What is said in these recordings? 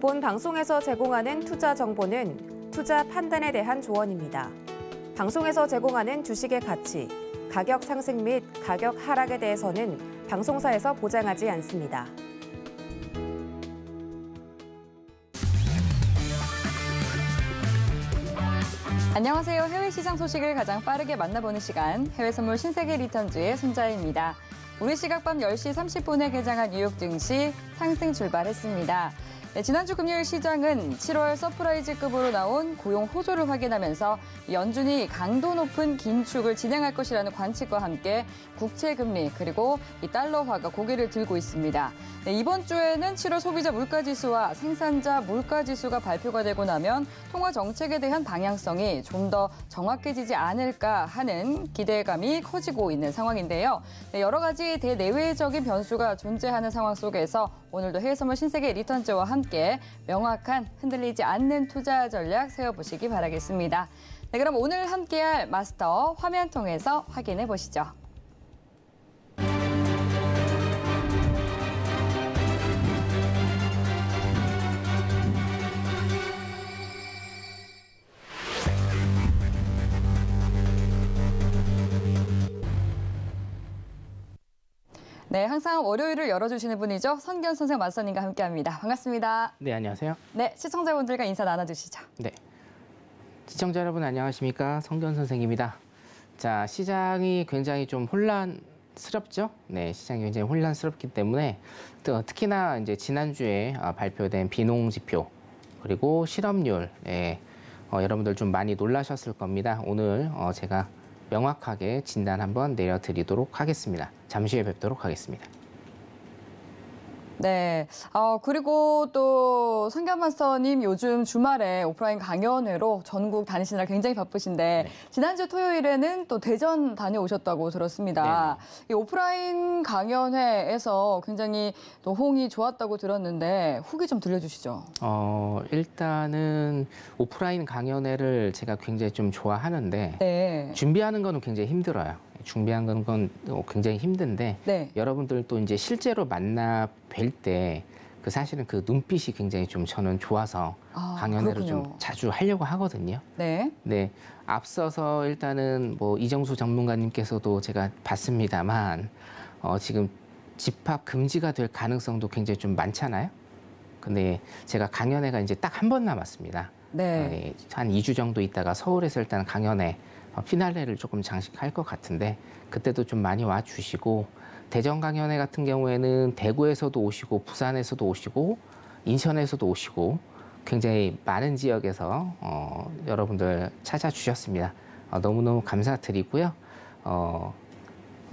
본 방송에서 제공하는 투자 정보는 투자 판단에 대한 조언입니다. 방송에서 제공하는 주식의 가치, 가격 상승 및 가격 하락에 대해서는 방송사에서 보장하지 않습니다. 안녕하세요. 해외 시장 소식을 가장 빠르게 만나보는 시간, 해외 선물 신세계 리턴즈의 손자입니다. 우리 시각 밤 10시 30분에 개장한 뉴욕 증시 상승 출발했습니다. 네, 지난주 금요일 시장은 7월 서프라이즈급으로 나온 고용 호조를 확인하면서 연준이 강도 높은 긴축을 진행할 것이라는 관측과 함께 국채 금리 그리고 이 달러화가 고개를 들고 있습니다. 네, 이번 주에는 7월 소비자 물가지수와 생산자 물가지수가 발표가 되고 나면 통화 정책에 대한 방향성이 좀 더 정확해지지 않을까 하는 기대감이 커지고 있는 상황인데요. 네, 여러 가지 대내외적인 변수가 존재하는 상황 속에서 오늘도 해외 선물 신세계 리턴즈와 함께 명확한 흔들리지 않는 투자 전략 세워보시기 바라겠습니다. 네, 그럼 오늘 함께할 마스터 화면 통해서 확인해 보시죠. 네, 항상 월요일을 열어주시는 분이죠. 선견 선생 마스터님과 함께합니다. 반갑습니다. 네, 안녕하세요. 네, 시청자분들과 인사 나눠주시죠. 네, 시청자 여러분 안녕하십니까. 성견 선생입니다. 자, 시장이 굉장히 좀 혼란스럽죠. 네, 시장이 굉장히 혼란스럽기 때문에 특히나 이제 지난주에 발표된 비농 지표 그리고 실업률, 여러분들 좀 많이 놀라셨을 겁니다. 오늘 제가 명확하게 진단 한번 내려드리도록 하겠습니다. 잠시 후에 뵙도록 하겠습니다. 네, 그리고 또 성견 마스터님 요즘 주말에 오프라인 강연회로 전국 다니시느라 굉장히 바쁘신데 네. 지난주 토요일에는 또 대전 다녀오셨다고 들었습니다. 이 오프라인 강연회에서 굉장히 또 호응이 좋았다고 들었는데 후기 좀 들려주시죠. 일단은 오프라인 강연회를 제가 굉장히 좀 좋아하는데 네. 준비하는 거는 굉장히 힘들어요. 준비한 건 굉장히 힘든데 네. 여러분들도 이제 실제로 만나 뵐 때 그 사실은 그 눈빛이 굉장히 좀 저는 좋아서 강연회를 그렇군요. 좀 자주 하려고 하거든요. 네. 네. 앞서서 일단은 뭐 이정수 전문가님께서도 제가 봤습니다만 지금 집합 금지가 될 가능성도 굉장히 좀 많잖아요. 근데 제가 강연회가 이제 딱 한 번 남았습니다. 네. 한 2주 정도 있다가 서울에서 일단 강연회 피날레를 조금 장식할 것 같은데 그때도 좀 많이 와주시고 대전 강연회 같은 경우에는 대구에서도 오시고 부산에서도 오시고 인천에서도 오시고 굉장히 많은 지역에서 여러분들 찾아주셨습니다. 너무너무 감사드리고요.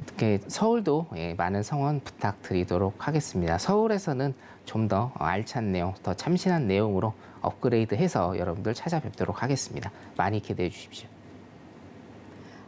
어떻게 서울도 많은 성원 부탁드리도록 하겠습니다. 서울에서는 좀 더 알찬 내용, 더 참신한 내용으로 업그레이드해서 여러분들 찾아뵙도록 하겠습니다. 많이 기대해 주십시오.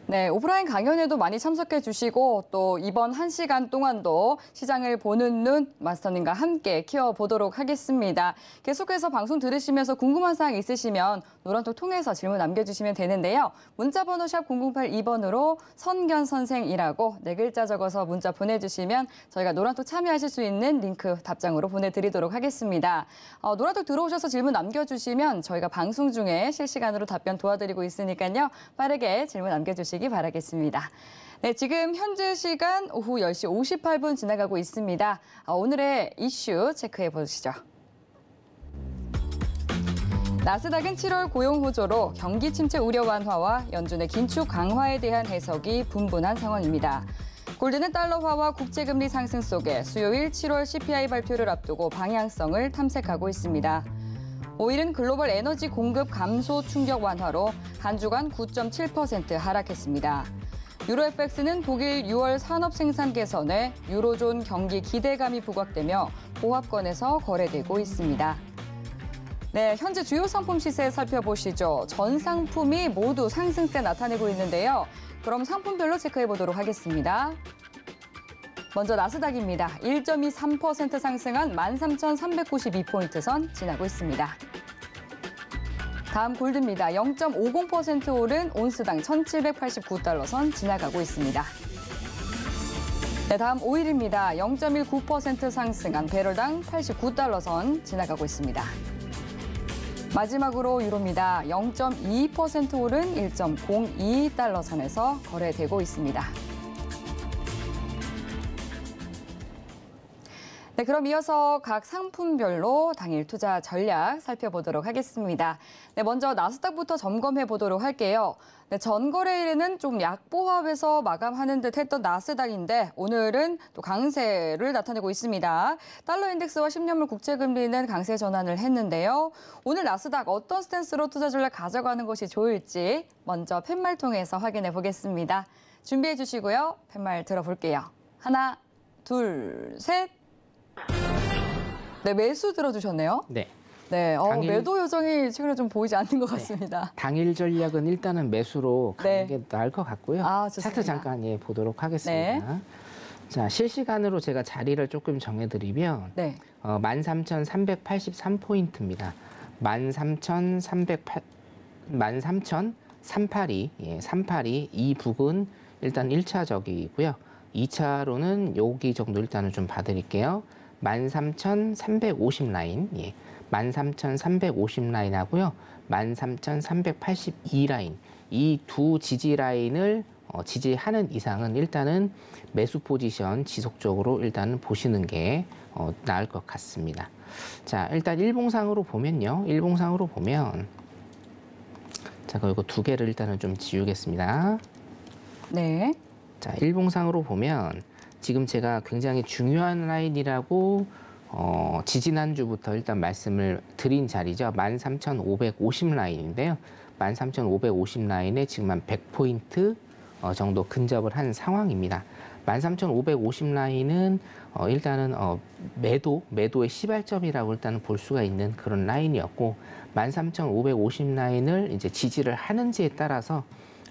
네, 오프라인 강연에도 많이 참석해 주시고 또 이번 1시간 동안도 시장을 보는 눈 마스터님과 함께 키워보도록 하겠습니다. 계속해서 방송 들으시면서 궁금한 사항 있으시면 노란톡 통해서 질문 남겨주시면 되는데요. 문자번호 샵 0082번으로 선견선생이라고 4글자 적어서 문자 보내주시면 저희가 노란톡 참여하실 수 있는 링크 답장으로 보내드리도록 하겠습니다. 노란톡 들어오셔서 질문 남겨주시면 저희가 방송 중에 실시간으로 답변 도와드리고 있으니까요. 빠르게 질문 남겨주시기 바라겠습니다. 네, 지금 현재 시간 오후 10시 58분 지나가고 있습니다. 오늘의 이슈 체크해 보시죠. 나스닥은 7월 고용 호조로 경기 침체 우려 완화와 연준의 긴축 강화에 대한 해석이 분분한 상황입니다. 골드는 달러화와 국제금리 상승 속에 수요일 7월 CPI 발표를 앞두고 방향성을 탐색하고 있습니다. 오일은 글로벌 에너지 공급 감소 충격 완화로 한 주간 9.7% 하락했습니다. 유로FX는 독일 6월 산업 생산 개선에 유로존 경기 기대감이 부각되며 보합권에서 거래되고 있습니다. 네, 현재 주요 상품 시세 살펴보시죠. 전 상품이 모두 상승세 나타내고 있는데요. 그럼 상품별로 체크해 보도록 하겠습니다. 먼저 나스닥입니다. 1.23% 상승한 13,392포인트 선 지나고 있습니다. 다음 골드입니다. 0.50% 오른 온스당 1,789달러 선 지나가고 있습니다. 네, 다음 오일입니다. 0.19% 상승한 배럴당 89달러 선 지나가고 있습니다. 마지막으로 유로입니다. 0.2% 오른 1.02달러 선에서 거래되고 있습니다. 네, 그럼 이어서 각 상품별로 당일 투자 전략 살펴보도록 하겠습니다. 네, 먼저 나스닥부터 점검해 보도록 할게요. 네, 전거래일에는 좀 약보합에서 마감하는 듯 했던 나스닥인데 오늘은 또 강세를 나타내고 있습니다. 달러 인덱스와 10년물 국채금리는 강세 전환을 했는데요. 오늘 나스닥 어떤 스탠스로 투자 전략 가져가는 것이 좋을지 먼저 팻말 통해서 확인해 보겠습니다. 준비해 주시고요. 팻말 들어볼게요. 하나, 둘, 셋. 네, 매수 들어주셨네요. 네. 네, 매도 요정이 최근에 좀 보이지 않는 것 같습니다. 당일 전략은 일단은 매수로 가는 네. 게 나을 것 같고요. 좋습니다. 차트 잠깐 보도록 하겠습니다. 네. 자, 실시간으로 제가 자리를 조금 정해드리면 네. 13,383포인트입니다. 13,382, 382 이 북은 일단 1차적이고요. 2차로는 여기 정도 일단은 좀 봐드릴게요. 13,350 라인, 13,350 라인 하고요. 13,382 라인, 이 두 지지 라인을 지지하는 이상은 일단은 매수 포지션 지속적으로 일단은 보시는 게 나을 것 같습니다. 자, 일단 일봉상으로 보면요. 일봉상으로 보면 제가 이거 두 개를 일단은 좀 지우겠습니다. 네. 자, 일봉상으로 보면 지금 제가 굉장히 중요한 라인이라고 지지난주부터 일단 말씀을 드린 자리죠. 13,550 라인인데요. 13,550 라인에 지금 한 100포인트 정도 근접을 한 상황입니다. 13,550 라인은 일단은 매도의 시발점이라고 일단은 볼 수가 있는 그런 라인이었고 13,550 라인을 이제 지지를 하는지에 따라서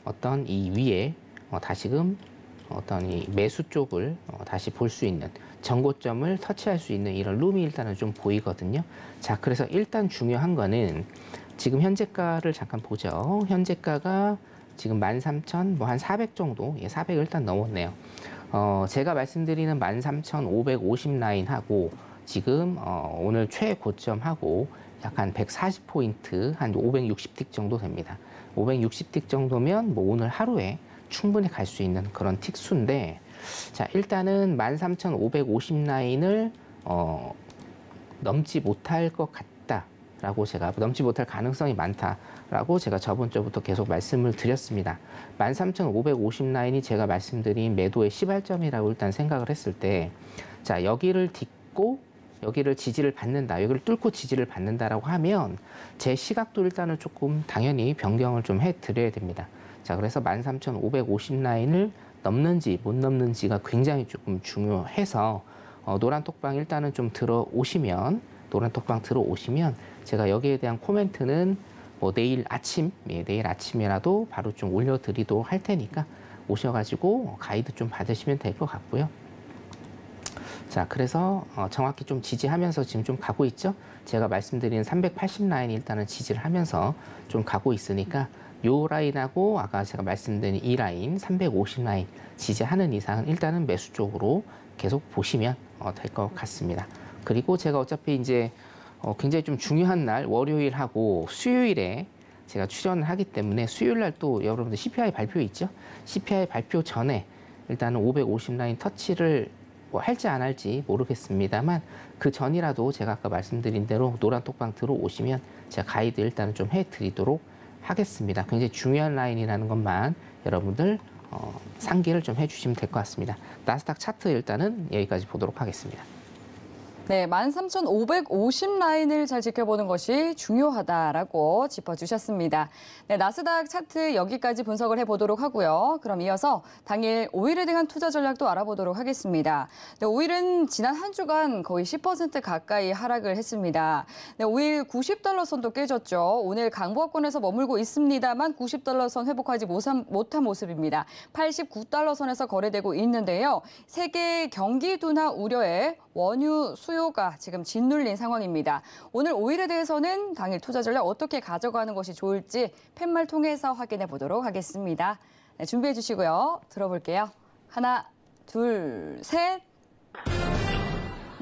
어떤 이 위에 다시금 어떤 이 매수 쪽을 다시 볼 수 있는 전고점을 터치할 수 있는 이런 룸이 일단은 좀 보이거든요. 자, 그래서 일단 중요한 거는 지금 현재가를 잠깐 보죠. 현재가가 지금 13,000 뭐 한 400 정도, 400 일단 넘었네요. 제가 말씀드리는 13,550 라인하고 지금 오늘 최고점하고 약간 140포인트, 한 560틱 정도 됩니다. 560틱 정도면 뭐 오늘 하루에 충분히 갈 수 있는 그런 틱수인데, 자, 일단은 13,550 라인을 넘지 못할 것 같다라고 제가 넘지 못할 가능성이 많다라고 제가 저번 주부터 계속 말씀을 드렸습니다. 13,550 라인이 제가 말씀드린 매도의 시발점이라고 일단 생각을 했을 때, 자, 여기를 딛고 여기를 지지를 받는다, 여기를 뚫고 지지를 받는다라고 하면 제 시각도 일단은 조금 당연히 변경을 좀 해드려야 됩니다. 자, 그래서 13,550 라인을 넘는지 못 넘는지가 굉장히 조금 중요해서 노란 톡방 일단은 좀 들어오시면, 노란 톡방 들어오시면 제가 여기에 대한 코멘트는 뭐 내일 아침이라도 바로 좀 올려드리도록 할 테니까 오셔가지고 가이드 좀 받으시면 될 것 같고요. 자, 그래서 정확히 좀 지지하면서 지금 좀 가고 있죠. 제가 말씀드린 380 라인이 일단은 지지를 하면서 좀 가고 있으니까 요 라인하고 아까 제가 말씀드린 이 라인 350 라인 지지하는 이상은 일단은 매수 쪽으로 계속 보시면 될 것 같습니다. 그리고 제가 어차피 이제 굉장히 좀 중요한 날 월요일하고 수요일에 제가 출연을 하기 때문에 수요일 날 또 여러분들 CPI 발표 있죠. CPI 발표 전에 일단은 550 라인 터치를 뭐 할지 안 할지 모르겠습니다만 그 전이라도 제가 아까 말씀드린 대로 노란 톡방 들어오시면 제가 가이드 일단은 좀 해드리도록 하겠습니다. 굉장히 중요한 라인이라는 것만 여러분들 상기를 좀 해주시면 될 것 같습니다. 나스닥 차트 일단은 여기까지 보도록 하겠습니다. 네, 13,550 라인을 잘 지켜보는 것이 중요하다라고 짚어주셨습니다. 네, 나스닥 차트 여기까지 분석을 해보도록 하고요. 그럼 이어서 당일 오일에 대한 투자 전략도 알아보도록 하겠습니다. 네, 오일은 지난 한 주간 거의 10% 가까이 하락을 했습니다. 네, 오일 90달러 선도 깨졌죠. 오늘 강보합권에서 머물고 있습니다만 90달러 선 회복하지 못한 모습입니다. 89달러 선에서 거래되고 있는데요. 세계 경기 둔화 우려에 원유 수요가 지금 짓눌린 상황입니다. 오늘 오일에 대해서는 당일 투자 전략 어떻게 가져가는 것이 좋을지 팻말 통해서 확인해 보도록 하겠습니다. 네, 준비해 주시고요. 들어볼게요. 하나, 둘, 셋.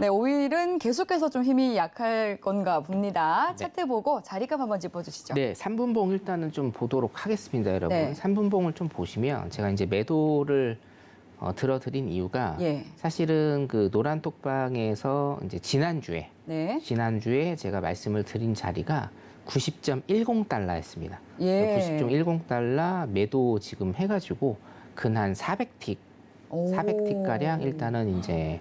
네, 오일은 계속해서 좀 힘이 약할 건가 봅니다. 네. 차트 보고 자리값 한번 짚어주시죠. 네, 3분봉 일단은 좀 보도록 하겠습니다, 여러분. 네. 3분봉을 좀 보시면 제가 이제 매도를 들어드린 이유가 예. 사실은 그 노란톡방에서 이제 지난주에 네. 제가 말씀을 드린 자리가 90.10달러였습니다. 예. 90.10달러 매도 지금 해가지고 근 400틱, 오. 400틱 가량 일단은 이제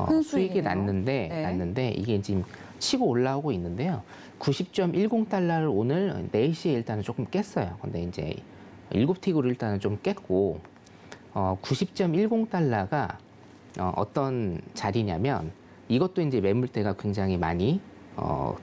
큰 수익이 수익이네요. 났는데 이게 지금 치고 올라오고 있는데요. 90.10달러를 오늘 4시에 일단은 조금 깼어요. 근데 이제 7틱으로 일단은 좀 깼고 90.10달러가 어떤 자리냐면 이것도 이제 매물대가 굉장히 많이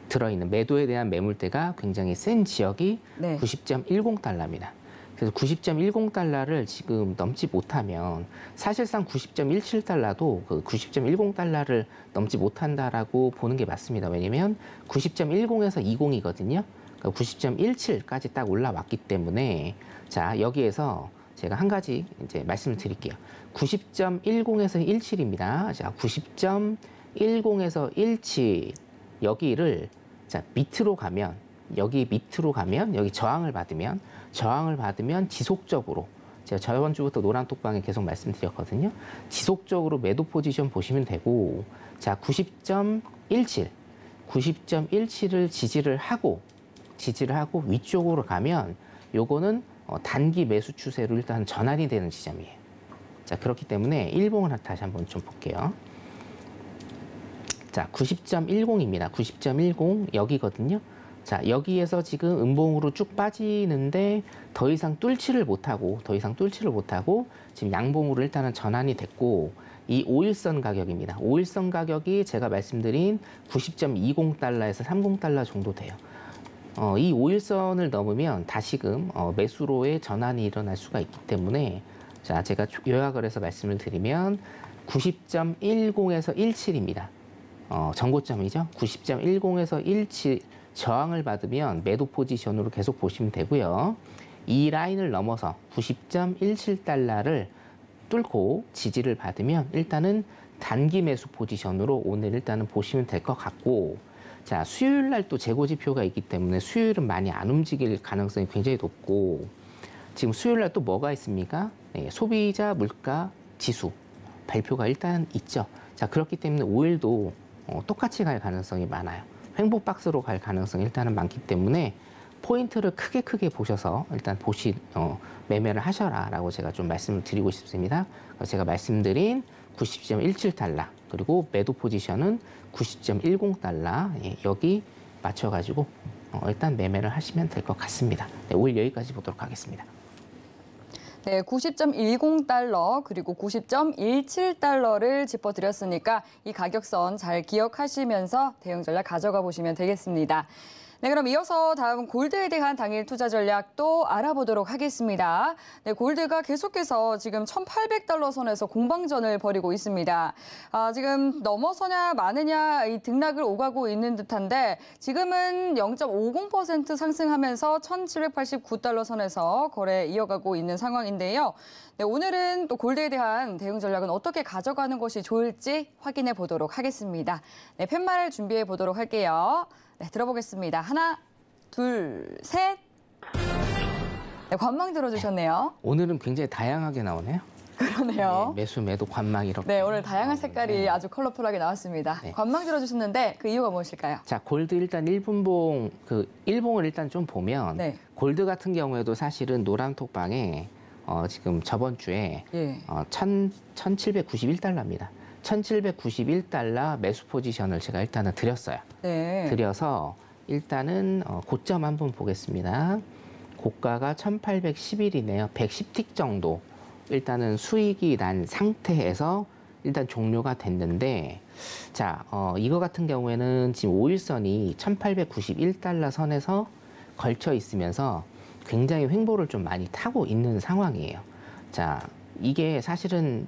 들어있는 매도에 대한 매물대가 굉장히 센 지역이 네. 90.10달러입니다. 그래서 90.10달러를 지금 넘지 못하면 사실상 90.17달러도 그 90.10달러를 넘지 못한다라고 보는 게 맞습니다. 왜냐면 90.10에서 20이거든요. 그러니까 90.17까지 딱 올라왔기 때문에 자, 여기에서 제가 한 가지 이제 말씀을 드릴게요. 90.10에서 17입니다. 자, 90.10에서 17 여기를 자, 밑으로 가면 여기 저항을 받으면 지속적으로 제가 저번 주부터 노란톡방에 계속 말씀드렸거든요. 지속적으로 매도 포지션 보시면 되고 자, 90.17을 지지를 하고 위쪽으로 가면 요거는 단기 매수 추세로 일단 전환이 되는 지점이에요. 자, 그렇기 때문에 일봉을 다시 한번 좀 볼게요. 자, 90.10입니다. 90.10 여기거든요. 자, 여기에서 지금 음봉으로 쭉 빠지는데 더 이상 뚫지를 못하고 지금 양봉으로 일단은 전환이 됐고 이 5일선 가격입니다. 5일선 가격이 제가 말씀드린 90.20달러에서 30달러 정도 돼요. 이 5일선을 넘으면 다시금 매수로의 전환이 일어날 수가 있기 때문에 자, 제가 요약을 해서 말씀을 드리면 90.10에서 17입니다. 전고점이죠. 90.10에서 17 저항을 받으면 매도 포지션으로 계속 보시면 되고요. 이 라인을 넘어서 90.17달러를 뚫고 지지를 받으면 일단은 단기 매수 포지션으로 오늘 일단은 보시면 될 것 같고 자, 수요일 날 또 재고 지표가 있기 때문에 수요일은 많이 안 움직일 가능성이 굉장히 높고 지금 수요일 날 또 뭐가 있습니까? 네, 소비자 물가 지수 발표가 일단 있죠. 자, 그렇기 때문에 5일도 똑같이 갈 가능성이 많아요. 횡보 박스로 갈 가능성이 일단은 많기 때문에 포인트를 크게 보셔서 일단 매매를 하셔라라고 제가 좀 말씀을 드리고 싶습니다. 제가 말씀드린 90.17달러 그리고 매도 포지션은 90.10달러 여기 맞춰가지고 일단 매매를 하시면 될 것 같습니다. 네, 오늘 여기까지 보도록 하겠습니다. 네, 90.10달러 그리고 90.17달러를 짚어드렸으니까 이 가격선 잘 기억하시면서 대응 전략 가져가 보시면 되겠습니다. 네, 그럼 이어서 다음 골드에 대한 당일 투자 전략도 알아보도록 하겠습니다. 네, 골드가 계속해서 지금 1,800달러 선에서 공방전을 벌이고 있습니다. 지금 넘어서냐 마느냐 이 등락을 오가고 있는 듯한데 지금은 0.50% 상승하면서 1,789달러 선에서 거래 이어가고 있는 상황인데요. 네, 오늘은 또 골드에 대한 대응 전략은 어떻게 가져가는 것이 좋을지 확인해 보도록 하겠습니다. 네, 팻말을 준비해 보도록 할게요. 네, 들어보겠습니다. 하나, 둘, 셋. 네, 관망 들어주셨네요. 오늘은 굉장히 다양하게 나오네요. 그러네요. 네, 매수, 매도, 관망 이렇게. 네, 오늘 다양한 나오는데. 색깔이 아주 컬러풀하게 나왔습니다. 네. 관망 들어주셨는데 그 이유가 무엇일까요? 자, 골드 일단 1분봉, 일봉을 일단 좀 보면 네. 골드 같은 경우에도 사실은 노란톡방에 지금 저번 주에 예. 1,791달러입니다. 1,791달러 매수 포지션을 제가 일단은 드렸어요. 네. 드려서 일단은 고점 한번 보겠습니다. 고가가 1,811이네요. 110틱 정도 일단은 수익이 난 상태에서 일단 종료가 됐는데 자, 이거 같은 경우에는 지금 5일선이 1,891달러 선에서 걸쳐 있으면서 굉장히 횡보를 좀 많이 타고 있는 상황이에요. 자, 이게 사실은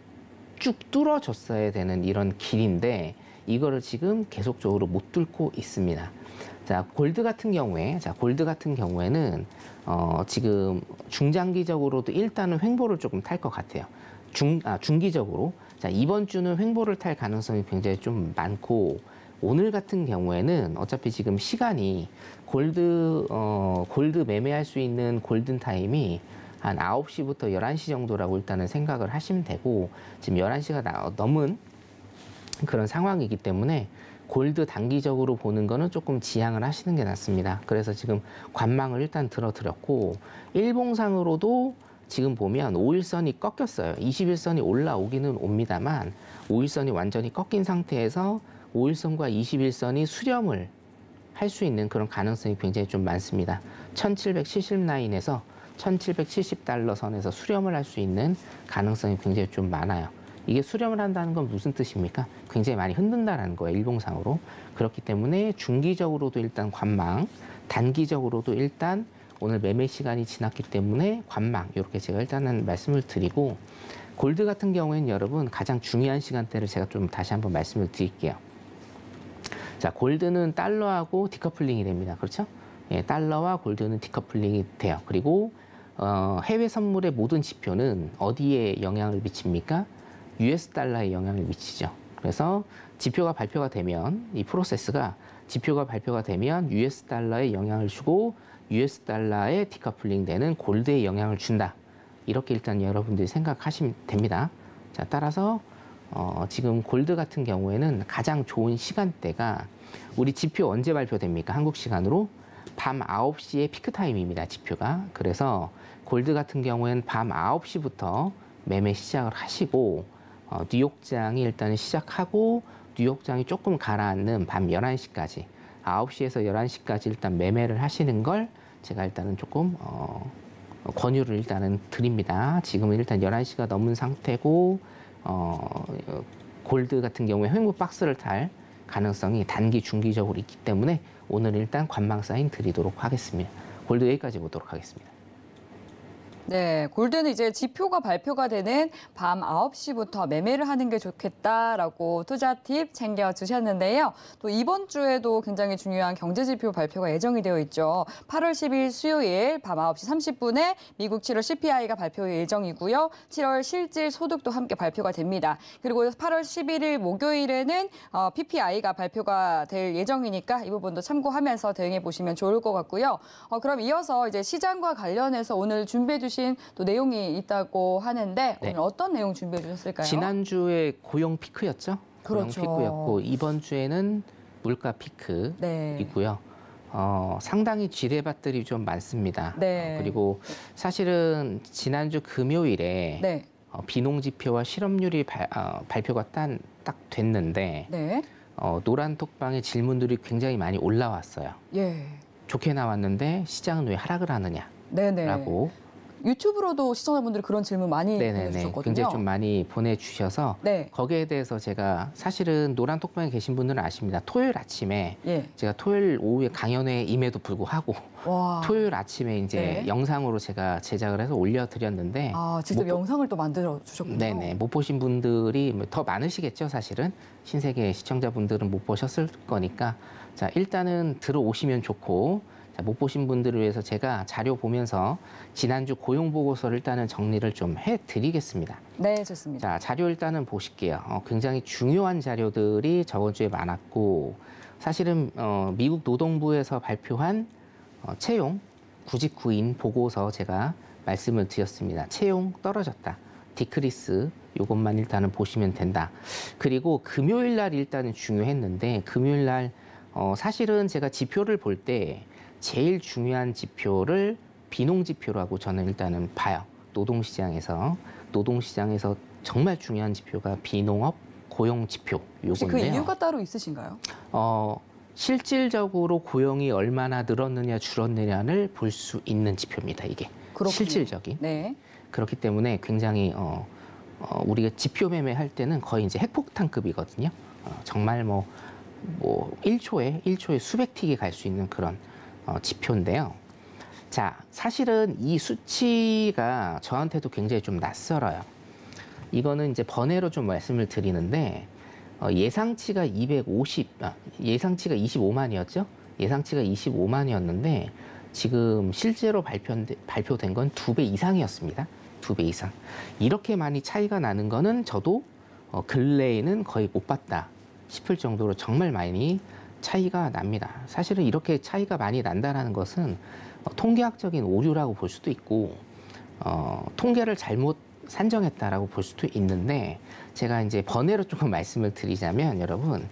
쭉 뚫어줬어야 되는 이런 길인데 이거를 지금 계속적으로 못 뚫고 있습니다. 자, 골드 같은 경우에는 지금 중장기적으로도 일단은 횡보를 조금 탈 것 같아요. 중기적으로 자, 이번 주는 횡보를 탈 가능성이 굉장히 좀 많고 오늘 같은 경우에는 어차피 지금 시간이 골드 매매할 수 있는 골든 타임이 한 9시부터 11시 정도라고 일단은 생각을 하시면 되고 지금 11시가 넘은 그런 상황이기 때문에 골드 단기적으로 보는 거는 조금 지양을 하시는 게 낫습니다. 그래서 지금 관망을 일단 들어드렸고 일봉상으로도 지금 보면 5일선이 꺾였어요. 21선이 올라오기는 옵니다만 5일선이 완전히 꺾인 상태에서 5일선과 21선이 수렴을 할 수 있는 그런 가능성이 굉장히 좀 많습니다. 1770 라인에서 1770달러 선에서 수렴을 할 수 있는 가능성이 굉장히 좀 많아요. 이게 수렴을 한다는 건 무슨 뜻입니까? 굉장히 많이 흔든다는 거예요, 일봉상으로. 그렇기 때문에 중기적으로도 일단 관망, 단기적으로도 일단 오늘 매매 시간이 지났기 때문에 관망, 이렇게 제가 일단은 말씀을 드리고 골드 같은 경우에는 여러분 가장 중요한 시간대를 제가 좀 다시 한번 말씀을 드릴게요. 자, 골드는 달러하고 디커플링이 됩니다. 그렇죠? 예, 달러와 골드는 디커플링이 돼요. 그리고 해외 선물의 모든 지표는 어디에 영향을 미칩니까? US 달러에 영향을 미치죠. 그래서 지표가 발표가 되면 이 프로세스가 지표가 발표가 되면 US 달러에 영향을 주고 US 달러에 디커플링 되는 골드에 영향을 준다. 이렇게 일단 여러분들이 생각하시면 됩니다. 자, 따라서 지금 골드 같은 경우에는 가장 좋은 시간대가 우리 지표 언제 발표됩니까? 한국 시간으로 밤 9시에 피크 타임입니다. 지표가. 그래서 골드 같은 경우에는 밤 9시부터 매매 시작을 하시고 뉴욕장이 일단 시작하고 뉴욕장이 조금 가라앉는 밤 11시까지 9시에서 11시까지 일단 매매를 하시는 걸 제가 일단은 조금 권유를 일단은 드립니다. 지금은 일단 11시가 넘은 상태고 골드 같은 경우에 횡보 박스를 탈 가능성이 단기 중기적으로 있기 때문에 오늘 일단 관망 사인 드리도록 하겠습니다. 골드 여기까지 보도록 하겠습니다. 네, 골드는 이제 지표가 발표가 되는 밤 9시부터 매매를 하는 게 좋겠다라고 투자 팁 챙겨주셨는데요. 또 이번 주에도 굉장히 중요한 경제지표 발표가 예정이 되어 있죠. 8월 10일 수요일 밤 9시 30분에 미국 7월 CPI가 발표 예정이고요. 7월 실질 소득도 함께 발표가 됩니다. 그리고 8월 11일 목요일에는 PPI가 발표가 될 예정이니까 이 부분도 참고하면서 대응해 보시면 좋을 것 같고요. 그럼 이어서 이제 시장과 관련해서 오늘 준비해 주신 또 내용이 있다고 하는데 네. 오늘 어떤 내용 준비해 주셨을까요? 지난주에 고용 피크였죠. 그렇죠. 고용 피크였고 이번 주에는 물가 피크이고요. 네. 상당히 지뢰밭들이 좀 많습니다. 네. 그리고 사실은 지난주 금요일에 네. 비농지표와 실업률이 발표가 딱 됐는데 네. 노란 톡방의 질문들이 굉장히 많이 올라왔어요. 예. 좋게 나왔는데 시장은 왜 하락을 하느냐라고. 네네. 유튜브로도 시청자분들이 그런 질문 많이 보내주셨거든요. 굉장히 좀 많이 보내주셔서 네. 거기에 대해서 제가 사실은 노란 톡방에 계신 분들은 아십니다. 토요일 아침에 예. 제가 토요일 오후에 강연회 임에도 불구하고 와. 토요일 아침에 이제 네. 영상으로 제가 제작을 해서 올려드렸는데 직접 못 영상을 또 만들어 주셨군요. 네네, 못 보신 분들이 더 많으시겠죠, 사실은. 신세계 시청자분들은 못 보셨을 거니까. 자, 일단은 들어오시면 좋고, 자, 못 보신 분들을 위해서 제가 자료 보면서 지난주 고용 보고서를 일단은 정리를 좀 해드리겠습니다. 네, 좋습니다. 자, 자료 일단은 보실게요. 굉장히 중요한 자료들이 저번 주에 많았고, 사실은 미국 노동부에서 발표한 채용 구직구인 보고서 제가 말씀을 드렸습니다. 채용 떨어졌다. 디크리스 요것만 일단은 보시면 된다. 그리고 금요일 날 일단은 중요했는데 금요일 날 사실은 제가 지표를 볼 때 제일 중요한 지표를 비농지표라고 저는 일단은 봐요. 노동시장에서 정말 중요한 지표가 비농업 고용지표 혹시 요건데요. 그 이유가 따로 있으신가요? 실질적으로 고용이 얼마나 늘었느냐 줄었느냐를 볼 수 있는 지표입니다. 이게 그렇군요. 실질적인. 네. 그렇기 때문에 굉장히 우리가 지표 매매할 때는 거의 이제 핵폭탄급이거든요. 정말 뭐 1초에 수백 틱이 갈 수 있는 그런 지표인데요. 자, 사실은 이 수치가 저한테도 굉장히 좀 낯설어요. 이거는 이제 번외로 좀 말씀을 드리는데 예상치가 예상치가 25만이었죠? 예상치가 25만이었는데 지금 실제로 발표된 건 2배 이상이었습니다. 2배 이상. 이렇게 많이 차이가 나는 거는 저도 근래에는 거의 못 봤다 싶을 정도로 정말 많이 차이가 납니다. 사실은 이렇게 차이가 많이 난다는 것은 통계학적인 오류라고 볼 수도 있고 통계를 잘못 산정했다라고 볼 수도 있는데 제가 이제 번외로 조금 말씀을 드리자면 여러분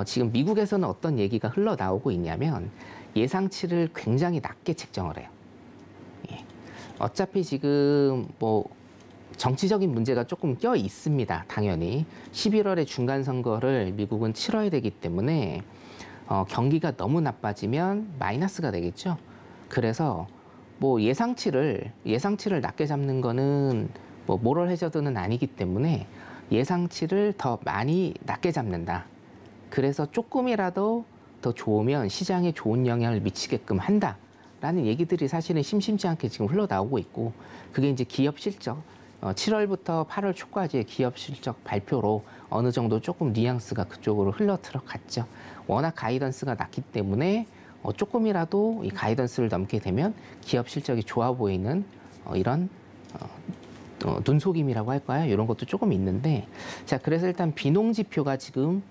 지금 미국에서는 어떤 얘기가 흘러나오고 있냐면 예상치를 굉장히 낮게 책정을 해요. 예. 어차피 지금 뭐 정치적인 문제가 조금 껴 있습니다. 당연히 11월에 중간선거를 미국은 치러야 되기 때문에 경기가 너무 나빠지면 마이너스가 되겠죠. 그래서 뭐 예상치를 낮게 잡는 거는 뭐 모럴 해저드는 아니기 때문에 예상치를 더 많이 낮게 잡는다. 그래서 조금이라도 더 좋으면 시장에 좋은 영향을 미치게끔 한다라는 얘기들이 사실은 심심치 않게 지금 흘러나오고 있고 그게 이제 기업 실적 7월부터 8월 초까지의 기업 실적 발표로 어느 정도 조금 뉘앙스가 그쪽으로 흘러 들어갔죠. 워낙 가이던스가 낮기 때문에 조금이라도 이 가이던스를 넘게 되면 기업 실적이 좋아 보이는 이런 눈속임이라고 할까요? 이런 것도 조금 있는데 자 그래서 일단 비농 지표가 지금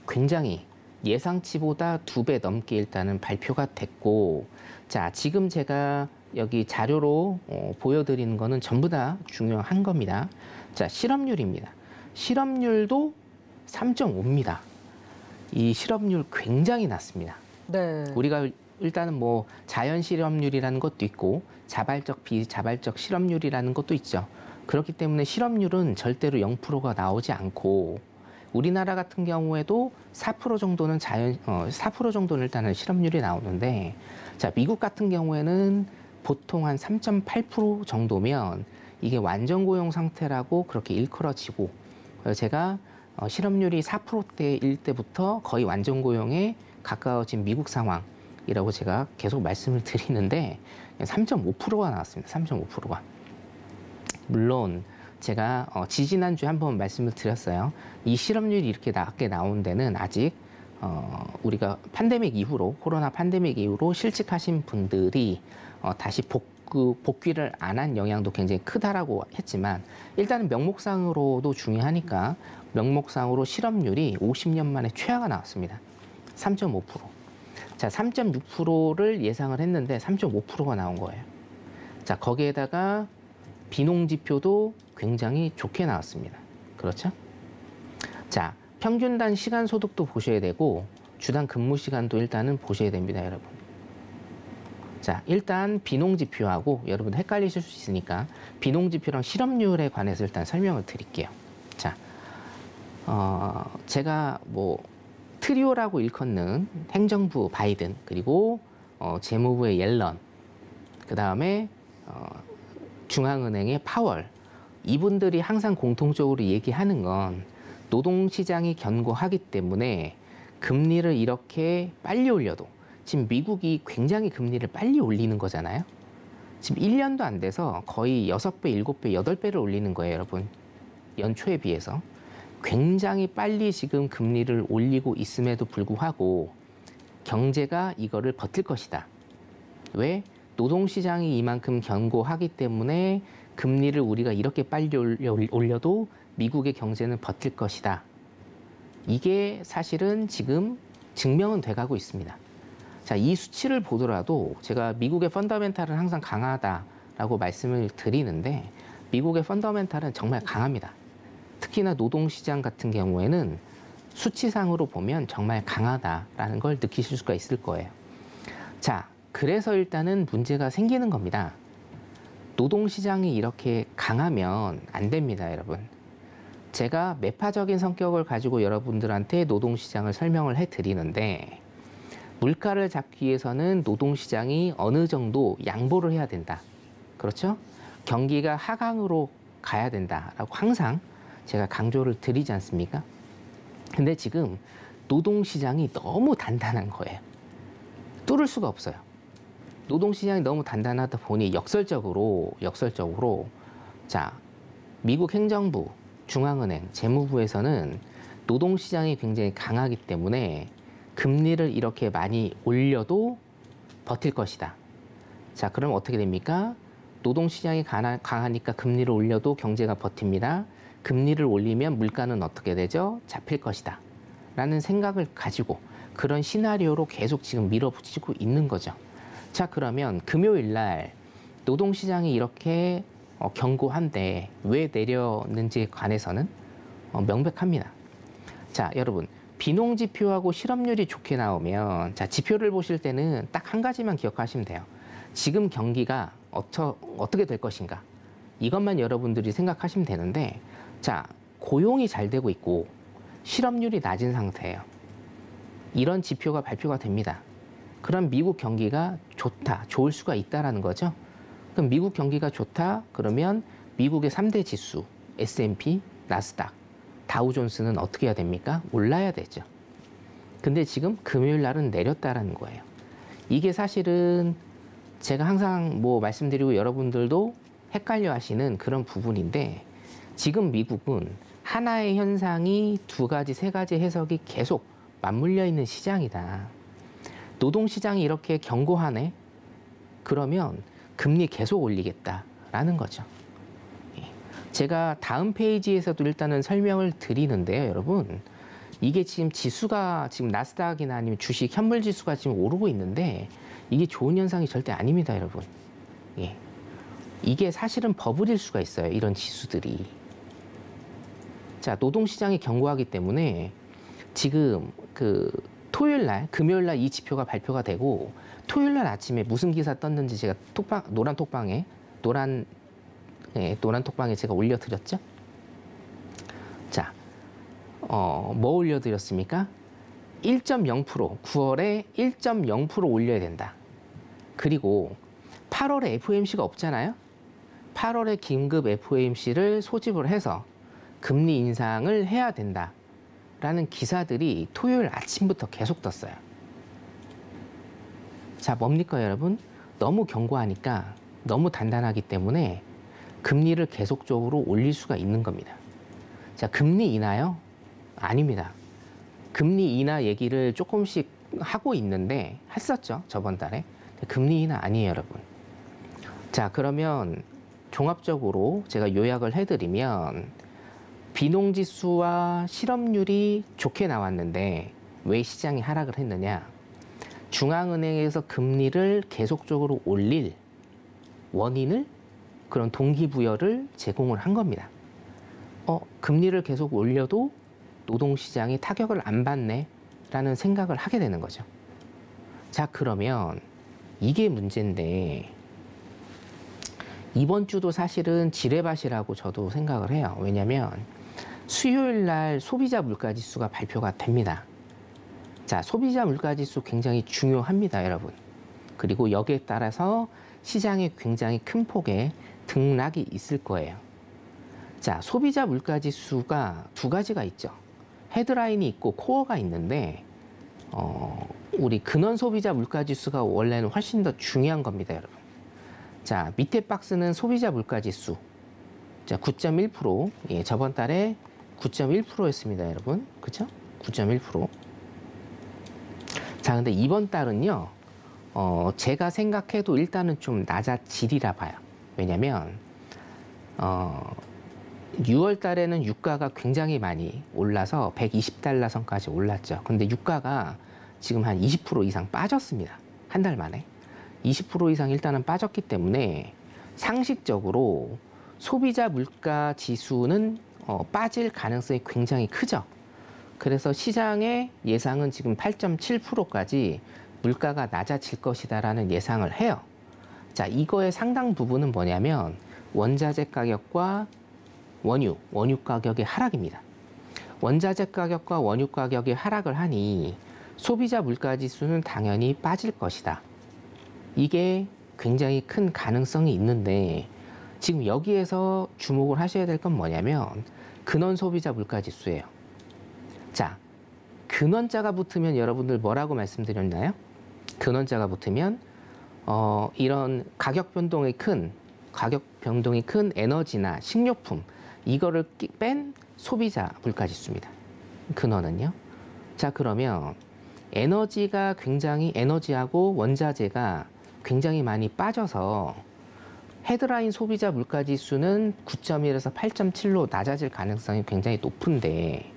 굉장히 예상치보다 2배 넘게 일단은 발표가 됐고 자 지금 제가 여기 자료로 보여드리는 거는 전부 다 중요한 겁니다. 자 실업률입니다. 실업률도 3.5입니다. 이 실업률 굉장히 낮습니다. 네. 우리가 일단은 뭐 자연 실업률이라는 것도 있고 자발적 비자발적 실업률이라는 것도 있죠. 그렇기 때문에 실업률은 절대로 0%가 나오지 않고 우리나라 같은 경우에도 4% 정도는 4% 정도는 일단은 실업률이 나오는데 자 미국 같은 경우에는 보통 한 3.8% 정도면 이게 완전 고용 상태라고 그렇게 일컬어지고 그래서 제가 실업률이 4%대일 때부터 거의 완전 고용에 가까워진 미국 상황이라고 제가 계속 말씀을 드리는데 3.5%가 나왔습니다. 3.5%가. 물론 제가 지지난주에 한번 말씀을 드렸어요. 이 실업률이 이렇게 낮게 나온 데는 아직 우리가 팬데믹 이후로 코로나 팬데믹 이후로 실직하신 분들이 다시 복귀를 안 한 영향도 굉장히 크다라고 했지만 일단은 명목상으로도 중요하니까 명목상으로 실업률이 50년 만에 최하가 나왔습니다. 3.5%. 자, 3.6%를 예상을 했는데 3.5%가 나온 거예요. 자, 거기에다가 비농 지표도 굉장히 좋게 나왔습니다. 그렇죠? 자, 평균단 시간 소득도 보셔야 되고 주당 근무 시간도 일단은 보셔야 됩니다, 여러분. 자, 일단 비농 지표하고 여러분 헷갈리실 수 있으니까 비농 지표랑 실업률에 관해서 일단 설명을 드릴게요. 자, 제가 뭐 트리오라고 일컫는 행정부 바이든 그리고 재무부의 옐런 그 다음에 중앙은행의 파월 이분들이 항상 공통적으로 얘기하는 건 노동시장이 견고하기 때문에 금리를 이렇게 빨리 올려도 지금 미국이 굉장히 금리를 빨리 올리는 거잖아요. 지금 1년도 안 돼서 거의 6배, 7배, 8배를 올리는 거예요, 여러분. 연초에 비해서. 굉장히 빨리 지금 금리를 올리고 있음에도 불구하고 경제가 이거를 버틸 것이다. 왜? 노동시장이 이만큼 견고하기 때문에 금리를 우리가 이렇게 빨리 올려도 미국의 경제는 버틸 것이다. 이게 사실은 지금 증명은 돼가고 있습니다. 자, 이 수치를 보더라도 제가 미국의 펀더멘탈은 항상 강하다라고 말씀을 드리는데 미국의 펀더멘탈은 정말 강합니다. 특히나 노동시장 같은 경우에는 수치상으로 보면 정말 강하다라는 걸 느끼실 수가 있을 거예요. 자, 그래서 일단은 문제가 생기는 겁니다. 노동시장이 이렇게 강하면 안 됩니다, 여러분. 제가 매파적인 성격을 가지고 여러분들한테 노동시장을 설명을 해드리는데 물가를 잡기 위해서는 노동시장이 어느 정도 양보를 해야 된다. 그렇죠? 경기가 하강으로 가야 된다라고 항상 제가 강조를 드리지 않습니까? 근데 지금 노동시장이 너무 단단한 거예요. 뚫을 수가 없어요. 노동시장이 너무 단단하다 보니 역설적으로 자, 미국 행정부, 중앙은행, 재무부에서는 노동시장이 굉장히 강하기 때문에 금리를 이렇게 많이 올려도 버틸 것이다. 자, 그럼 어떻게 됩니까? 노동시장이 강하니까 금리를 올려도 경제가 버팁니다. 금리를 올리면 물가는 어떻게 되죠? 잡힐 것이다. 라는 생각을 가지고 그런 시나리오로 계속 지금 밀어붙이고 있는 거죠. 자, 그러면 금요일 날 노동시장이 이렇게 견고한데 왜 내렸는지에 관해서는 명백합니다. 자, 여러분, 비농지표하고 실업률이 좋게 나오면, 자, 지표를 보실 때는 딱 한 가지만 기억하시면 돼요. 지금 경기가 어떻게 될 것인가. 이것만 여러분들이 생각하시면 되는데, 자, 고용이 잘 되고 있고 실업률이 낮은 상태예요. 이런 지표가 발표가 됩니다. 그럼 미국 경기가 좋다, 좋을 수가 있다라는 거죠. 그럼 미국 경기가 좋다, 그러면 미국의 3대 지수, S&P, 나스닥, 다우존스는 어떻게 해야 됩니까? 올라야 되죠. 근데 지금 금요일 날은 내렸다라는 거예요. 이게 사실은 제가 항상 뭐 말씀드리고 여러분들도 헷갈려 하시는 그런 부분인데, 지금 미국은 하나의 현상이 두 가지, 세 가지 해석이 계속 맞물려 있는 시장이다. 노동시장이 이렇게 견고하네? 그러면 금리 계속 올리겠다라는 거죠. 제가 다음 페이지에서도 일단은 설명을 드리는데요, 여러분. 이게 지금 지수가 지금 나스닥이나 아니면 주식 현물 지수가 지금 오르고 있는데 이게 좋은 현상이 절대 아닙니다, 여러분. 예. 이게 사실은 버블일 수가 있어요, 이런 지수들이. 자, 노동시장이 견고하기 때문에 지금 토요일 날, 금요일 날 이 지표가 발표가 되고 토요일 날 아침에 무슨 기사 떴는지 제가 노란 톡방에 제가 올려드렸죠. 자, 뭐 올려드렸습니까? 1.0%, 9월에 1.0% 올려야 된다. 그리고 8월에 FOMC가 없잖아요. 8월에 긴급 FOMC를 소집을 해서 금리 인상을 해야 된다. 라는 기사들이 토요일 아침부터 계속 떴어요. 자, 뭡니까, 여러분? 너무 견고하니까, 너무 단단하기 때문에 금리를 계속적으로 올릴 수가 있는 겁니다. 자, 금리 인하요? 아닙니다. 금리 인하 얘기를 조금씩 하고 있는데, 했었죠, 저번 달에. 금리 인하 아니에요, 여러분. 자, 그러면 종합적으로 제가 요약을 해드리면, 비농지수와 실업률이 좋게 나왔는데 왜 시장이 하락을 했느냐? 중앙은행에서 금리를 계속적으로 올릴 원인을, 그런 동기부여를 제공을 한 겁니다. 금리를 계속 올려도 노동시장이 타격을 안 받네 라는 생각을 하게 되는 거죠. 자, 그러면 이게 문제인데 이번 주도 사실은 지뢰밭이라고 저도 생각을 해요. 왜냐하면 수요일 날 소비자 물가지수가 발표가 됩니다. 자, 소비자 물가지수 굉장히 중요합니다, 여러분. 그리고 여기에 따라서 시장에 굉장히 큰 폭의 등락이 있을 거예요. 자, 소비자 물가지수가 두 가지가 있죠. 헤드라인이 있고 코어가 있는데 우리 근원 소비자 물가지수가 원래는 훨씬 더 중요한 겁니다, 여러분. 자, 밑에 박스는 소비자 물가지수. 자, 9.1%. 예, 저번 달에 9.1%였습니다, 여러분. 그쵸? 9.1%. 자, 근데 이번 달은요, 제가 생각해도 일단은 좀 낮아지리라 봐요. 왜냐면, 6월 달에는 유가가 굉장히 많이 올라서 120달러 선까지 올랐죠. 근데 유가가 지금 한 20% 이상 빠졌습니다. 한 달 만에. 20% 이상 일단은 빠졌기 때문에 상식적으로 소비자 물가 지수는 빠질 가능성이 굉장히 크죠. 그래서 시장의 예상은 지금 8.7%까지 물가가 낮아질 것이다라는 예상을 해요. 자, 이거의 상당 부분은 뭐냐면 원자재 가격과 원유 가격의 하락입니다. 원자재 가격과 원유 가격이 하락을 하니 소비자 물가 지수는 당연히 빠질 것이다. 이게 굉장히 큰 가능성이 있는데 지금 여기에서 주목을 하셔야 될 건 뭐냐면 근원 소비자 물가 지수예요. 자, 근원자가 붙으면 여러분들 뭐라고 말씀드렸나요? 근원자가 붙으면 이런 가격 변동이 큰 에너지나 식료품 이거를 뺀 소비자 물가 지수입니다. 근원은요. 자, 그러면 에너지하고 원자재가 굉장히 많이 빠져서 헤드라인 소비자 물가지수는 9.1에서 8.7로 낮아질 가능성이 굉장히 높은데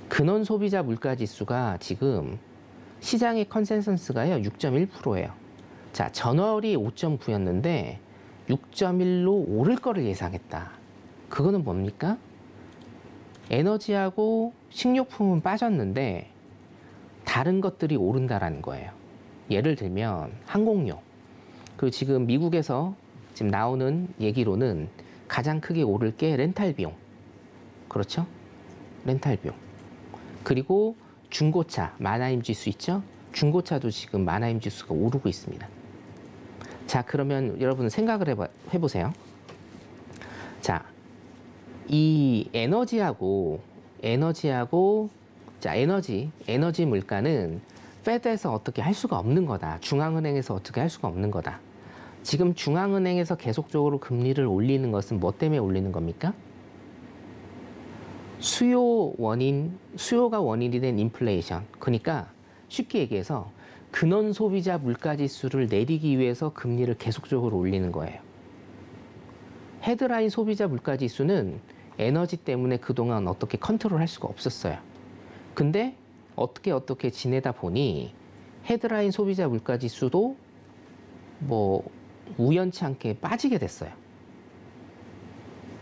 근원 소비자 물가지수가 지금 시장의 컨센서스가요 6.1%예요. 자, 전월이 5.9였는데 6.1로 오를 거를 예상했다. 그거는 뭡니까? 에너지하고 식료품은 빠졌는데 다른 것들이 오른다라는 거예요. 예를 들면 항공료. 그 지금 미국에서 지금 나오는 얘기로는 가장 크게 오를 게 렌탈 비용. 그렇죠? 렌탈 비용. 그리고 중고차, 만하임 지수 있죠? 중고차도 지금 만하임 지수가 오르고 있습니다. 자, 그러면 여러분 생각을 해보세요. 자, 이 에너지 물가는 페드에서 어떻게 할 수가 없는 거다. 중앙은행에서 어떻게 할 수가 없는 거다. 지금 중앙은행에서 계속적으로 금리를 올리는 것은 뭐 때문에 올리는 겁니까? 수요가 원인이 된 인플레이션. 그러니까 쉽게 얘기해서 근원 소비자 물가지수를 내리기 위해서 금리를 계속적으로 올리는 거예요. 헤드라인 소비자 물가지수는 에너지 때문에 그동안 어떻게 컨트롤할 수가 없었어요. 근데 어떻게 지내다 보니 헤드라인 소비자 물가지수도 뭐 우연치 않게 빠지게 됐어요.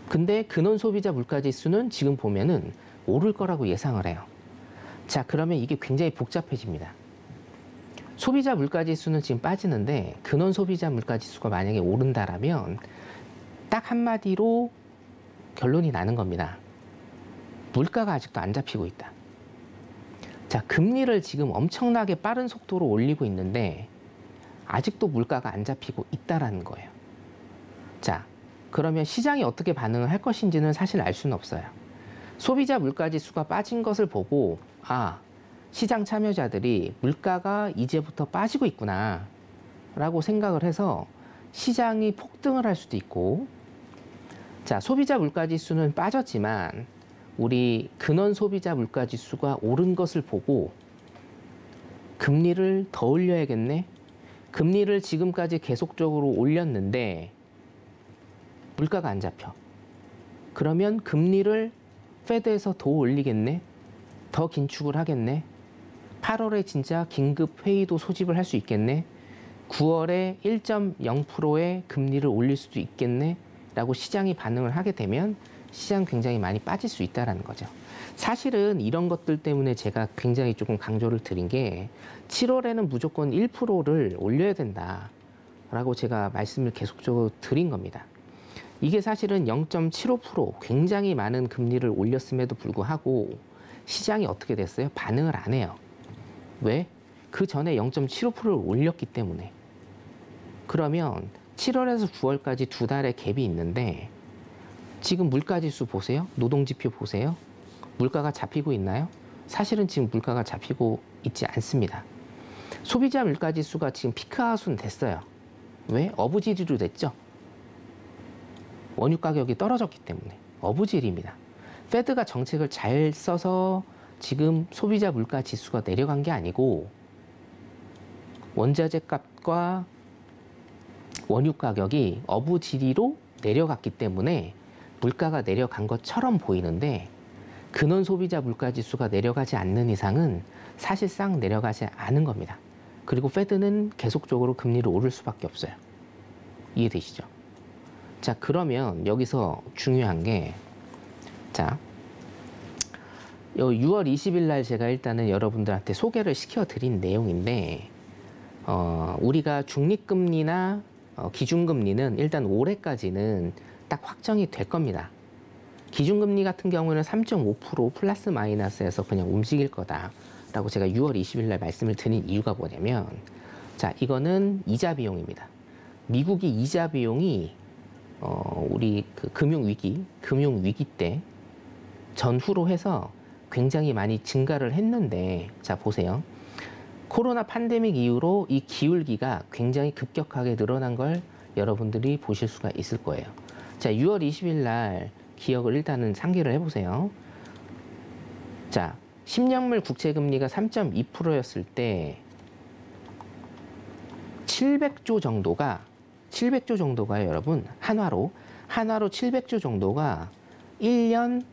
근데 근원 소비자 물가지수는 지금 보면은 오를 거라고 예상을 해요. 자, 그러면 이게 굉장히 복잡해집니다. 소비자 물가지수는 지금 빠지는데 근원 소비자 물가지수가 만약에 오른다라면 딱 한마디로 결론이 나는 겁니다. 물가가 아직도 안 잡히고 있다. 자, 금리를 지금 엄청나게 빠른 속도로 올리고 있는데 아직도 물가가 안 잡히고 있다라는 거예요. 자, 그러면 시장이 어떻게 반응을 할 것인지는 사실 알 수는 없어요. 소비자 물가지수가 빠진 것을 보고 시장 참여자들이 물가가 이제부터 빠지고 있구나 라고 생각을 해서 시장이 폭등을 할 수도 있고, 자, 소비자 물가지수는 빠졌지만 우리 근원 소비자 물가지수가 오른 것을 보고 금리를 더 올려야겠네. 금리를 지금까지 계속적으로 올렸는데 물가가 안 잡혀. 그러면 금리를 페드에서 더 올리겠네. 더 긴축을 하겠네. 8월에 진짜 긴급 회의도 소집을 할 수 있겠네. 9월에 1.0%의 금리를 올릴 수도 있겠네. 라고 시장이 반응을 하게 되면 시장 굉장히 많이 빠질 수 있다는 거죠. 사실은 이런 것들 때문에 제가 굉장히 조금 강조를 드린 게 7월에는 무조건 1%를 올려야 된다라고 제가 말씀을 계속적으로 드린 겁니다. 이게 사실은 0.75% 굉장히 많은 금리를 올렸음에도 불구하고 시장이 어떻게 됐어요? 반응을 안 해요. 왜? 그 전에 0.75%를 올렸기 때문에. 그러면 7월에서 9월까지 두 달의 갭이 있는데 지금 물가지수 보세요. 노동지표 보세요. 물가가 잡히고 있나요? 사실은 지금 물가가 잡히고 있지 않습니다. 소비자 물가지수가 지금 피크아웃은 됐어요. 왜? 어부지리로 됐죠. 원유 가격이 떨어졌기 때문에 어부지리입니다. 페드가 정책을 잘 써서 지금 소비자 물가 지수가 내려간 게 아니고 원자재 값과 원유 가격이 어부지리로 내려갔기 때문에 물가가 내려간 것처럼 보이는데 근원 소비자 물가 지수가 내려가지 않는 이상은 사실상 내려가지 않은 겁니다. 그리고 페드는 계속적으로 금리를 오를 수밖에 없어요. 이해되시죠? 자, 그러면 여기서 중요한 게, 자, 6월 20일 날 제가 일단은 여러분들한테 소개를 시켜드린 내용인데, 우리가 중립금리나 기준금리는 일단 올해까지는 딱 확정이 될 겁니다. 기준금리 같은 경우는 3.5% 플러스 마이너스에서 그냥 움직일 거다라고 제가 6월 20일 날 말씀을 드린 이유가 뭐냐면, 자, 이거는 이자 비용입니다. 미국이 이자 비용이 우리 그 금융위기 때 전후로 해서 굉장히 많이 증가를 했는데, 자, 보세요. 코로나 팬데믹 이후로 이 기울기가 굉장히 급격하게 늘어난 걸 여러분들이 보실 수가 있을 거예요. 자, 6월 20일 날 기억을 일단은 상기를 해보세요. 자, 10년물 국채금리가 3.2%였을 때 700조 정도가 700조 정도가 여러분 한화로 700조 정도가 1년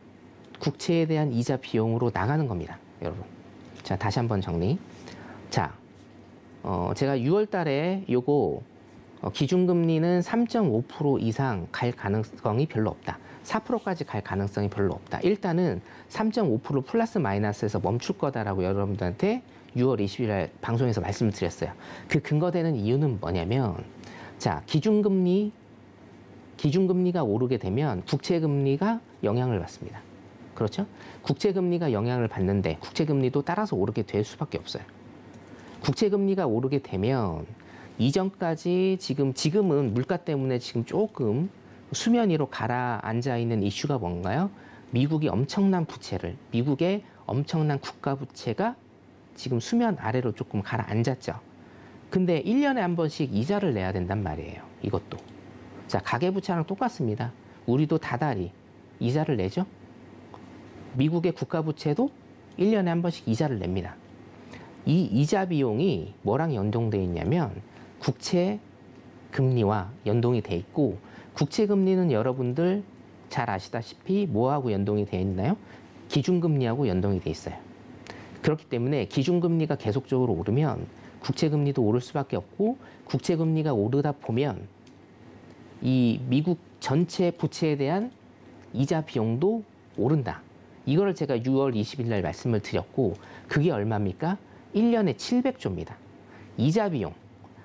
국채에 대한 이자 비용으로 나가는 겁니다, 여러분. 자, 다시 한번 정리. 자, 제가 6월 달에 요거 기준금리는 3.5% 이상 갈 가능성이 별로 없다. 4%까지 갈 가능성이 별로 없다. 일단은 3.5% 플러스 마이너스에서 멈출 거다라고 여러분들한테 6월 20일 날 방송에서 말씀을 드렸어요. 그 근거되는 이유는 뭐냐면, 자, 기준금리가 오르게 되면 국채금리가 영향을 받습니다. 그렇죠? 국채금리가 영향을 받는데 국채금리도 따라서 오르게 될 수밖에 없어요. 국채금리가 오르게 되면 이전까지 지금은 물가 때문에 지금 조금 수면 위로 가라앉아 있는 이슈가 뭔가요? 미국의 엄청난 국가 부채가 지금 수면 아래로 조금 가라앉았죠. 근데 1년에 한 번씩 이자를 내야 된단 말이에요. 이것도. 자, 가계부채랑 똑같습니다. 우리도 다달이 이자를 내죠. 미국의 국가 부채도 1년에 한 번씩 이자를 냅니다. 이 이자 비용이 뭐랑 연동되어 있냐면 국채 금리와 연동이 돼 있고, 국채 금리는 여러분들 잘 아시다시피 뭐하고 연동이 되어 있나요? 기준금리하고 연동이 돼 있어요. 그렇기 때문에 기준금리가 계속적으로 오르면 국채금리도 오를 수밖에 없고, 국채금리가 오르다 보면 이 미국 전체 부채에 대한 이자 비용도 오른다. 이거를 제가 6월 20일 날 말씀을 드렸고, 그게 얼마입니까? 1년에 700조입니다. 이자 비용,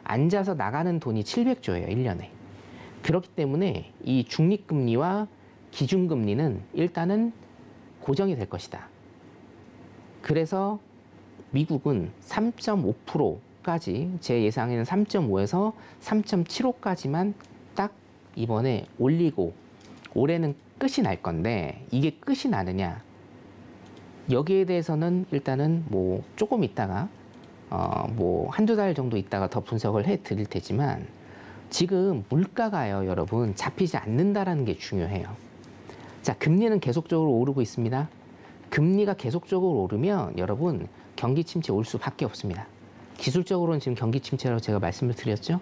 앉아서 나가는 돈이 700조예요, 1년에. 그렇기 때문에 이 중립금리와 기준금리는 일단은 고정이 될 것이다. 그래서 미국은 3.5%까지, 제 예상에는 3.5에서 3.75까지만 딱 이번에 올리고 올해는 끝이 날 건데, 이게 끝이 나느냐? 여기에 대해서는 일단은 뭐 조금 있다가 뭐 한두 달 정도 있다가 더 분석을 해 드릴 테지만, 지금 물가가요, 여러분, 잡히지 않는다라는 게 중요해요. 자, 금리는 계속적으로 오르고 있습니다. 금리가 계속적으로 오르면 여러분 경기 침체 올 수밖에 없습니다. 기술적으로는 지금 경기 침체라고 제가 말씀을 드렸죠.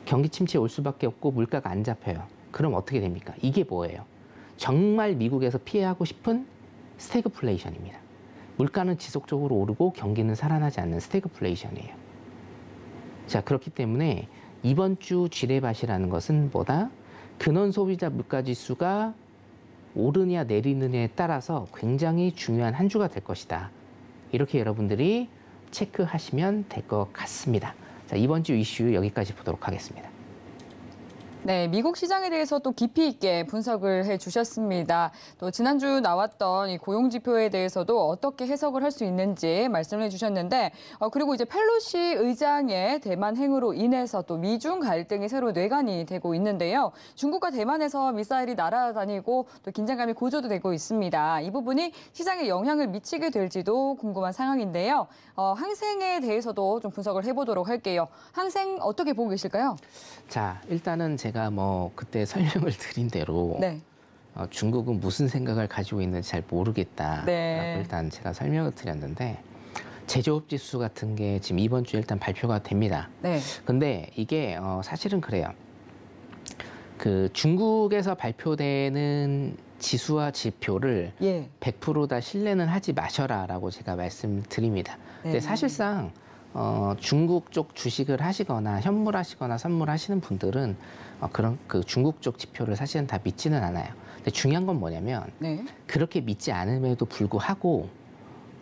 경기 침체 올 수밖에 없고 물가가 안 잡혀요. 그럼 어떻게 됩니까? 이게 뭐예요? 정말 미국에서 피해하고 싶은 스태그플레이션입니다. 물가는 지속적으로 오르고 경기는 살아나지 않는 스태그플레이션이에요. 자, 그렇기 때문에 이번 주 지뢰밭이라는 것은 뭐다? 근원 소비자 물가지수가 오르냐 내리느냐에 따라서 굉장히 중요한 한 주가 될 것이다. 이렇게 여러분들이 체크하시면 될 것 같습니다. 자, 이번 주 이슈 여기까지 보도록 하겠습니다. 네, 미국 시장에 대해서 또 깊이 있게 분석을 해주셨습니다. 또 지난주 나왔던 이 고용 지표에 대해서도 어떻게 해석을 할 수 있는지 말씀을 해주셨는데, 그리고 이제 펠로시 의장의 대만 행으로 인해서 또 미중 갈등이 새로 뇌관이 되고 있는데요. 중국과 대만에서 미사일이 날아다니고 또 긴장감이 고조되고 있습니다. 이 부분이 시장에 영향을 미치게 될지도 궁금한 상황인데요. 항생에 대해서도 좀 분석을 해보도록 할게요. 항생 어떻게 보고 계실까요? 자, 일단은 제가 뭐 그때 설명을 드린 대로 네. 중국은 무슨 생각을 가지고 있는지 잘 모르겠다라고 네. 일단 제가 설명을 드렸는데, 제조업 지수 같은 게 지금 이번 주에 일단 발표가 됩니다. 네. 근데 이게 사실은 그래요. 그 중국에서 발표되는 지수와 지표를 예. 100% 다 신뢰는 하지 마셔라라고 제가 말씀드립니다. 근데 네. 사실상 중국 쪽 주식을 하시거나 현물하시거나 선물하시는 분들은 그런 그 중국 쪽 지표를 사실은 다 믿지는 않아요. 근데 중요한 건 뭐냐면, 네. 그렇게 믿지 않음에도 불구하고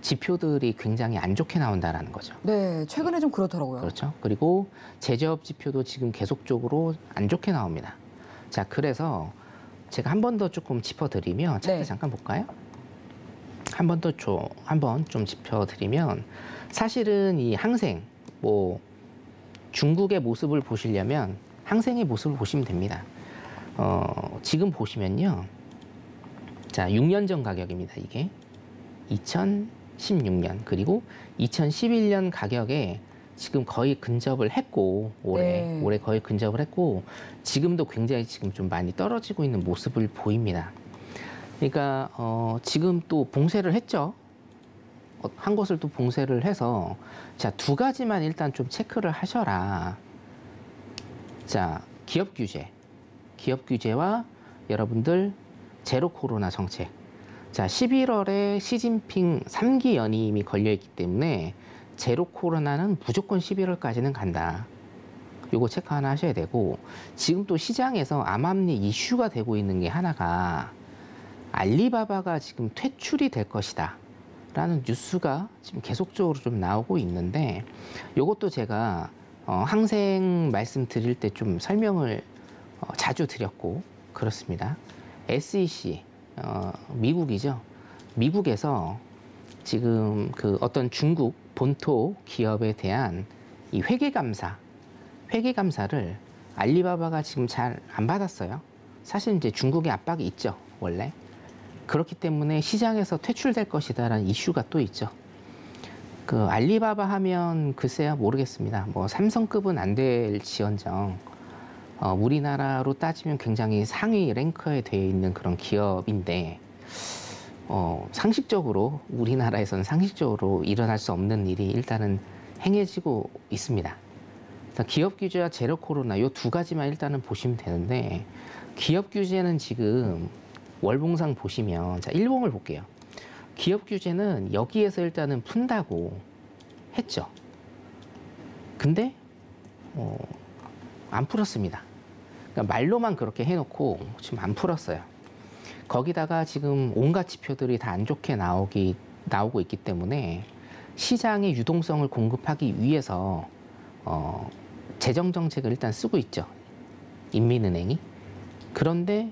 지표들이 굉장히 안 좋게 나온다라는 거죠. 네, 최근에 좀 그렇더라고요. 그렇죠. 그리고 제조업 지표도 지금 계속적으로 안 좋게 나옵니다. 자, 그래서 제가 한 번 더 조금 짚어드리면, 차트 네. 잠깐 볼까요? 한 번 좀 짚어드리면, 사실은 이 항생, 뭐 중국의 모습을 보시려면 항생의 모습을 보시면 됩니다. 지금 보시면요, 자, 6년 전 가격입니다. 이게 2016년 그리고 2011년 가격에 지금 거의 근접을 했고, 올해 거의 근접을 했고, 지금도 굉장히 지금 좀 많이 떨어지고 있는 모습을 보입니다. 그러니까 지금 또 봉쇄를 했죠. 한 곳을 또 봉쇄를 해서, 자, 두 가지만 일단 좀 체크를 하셔라. 자, 기업 규제와 여러분들 제로 코로나 정책. 자, 11월에 시진핑 3기 연임이 걸려있기 때문에 제로 코로나는 무조건 11월까지는 간다. 요거 체크 하나 하셔야 되고, 지금 또 시장에서 암암리 이슈가 되고 있는 게 하나가 알리바바가 지금 퇴출이 될 것이다 라는 뉴스가 지금 계속적으로 좀 나오고 있는데, 요것도 제가 항생 말씀드릴 때 좀 설명을 자주 드렸고 그렇습니다. SEC 미국이죠. 미국에서 지금 그 어떤 중국 본토 기업에 대한 이 회계감사를 알리바바가 지금 잘 안 받았어요. 사실 이제 중국의 압박이 있죠, 원래. 그렇기 때문에 시장에서 퇴출될 것이다라는 이슈가 또 있죠. 그 알리바바 하면 글쎄요, 모르겠습니다. 뭐 삼성급은 안 될지언정 우리나라로 따지면 굉장히 상위 랭커에 되어 있는 그런 기업인데, 상식적으로 우리나라에서는 상식적으로 일어날 수 없는 일이 일단은 행해지고 있습니다. 기업 규제와 제로 코로나 이 두 가지만 일단은 보시면 되는데, 기업 규제는 지금 월봉상 보시면, 자, 일봉을 볼게요. 기업 규제는 여기에서 일단은 푼다고 했죠. 근데 안 풀었습니다. 그러니까 말로만 그렇게 해놓고 지금 안 풀었어요. 거기다가 지금 온갖 지표들이 다 안 좋게 나오고 있기 때문에 시장의 유동성을 공급하기 위해서 재정 정책을 일단 쓰고 있죠. 인민은행이. 그런데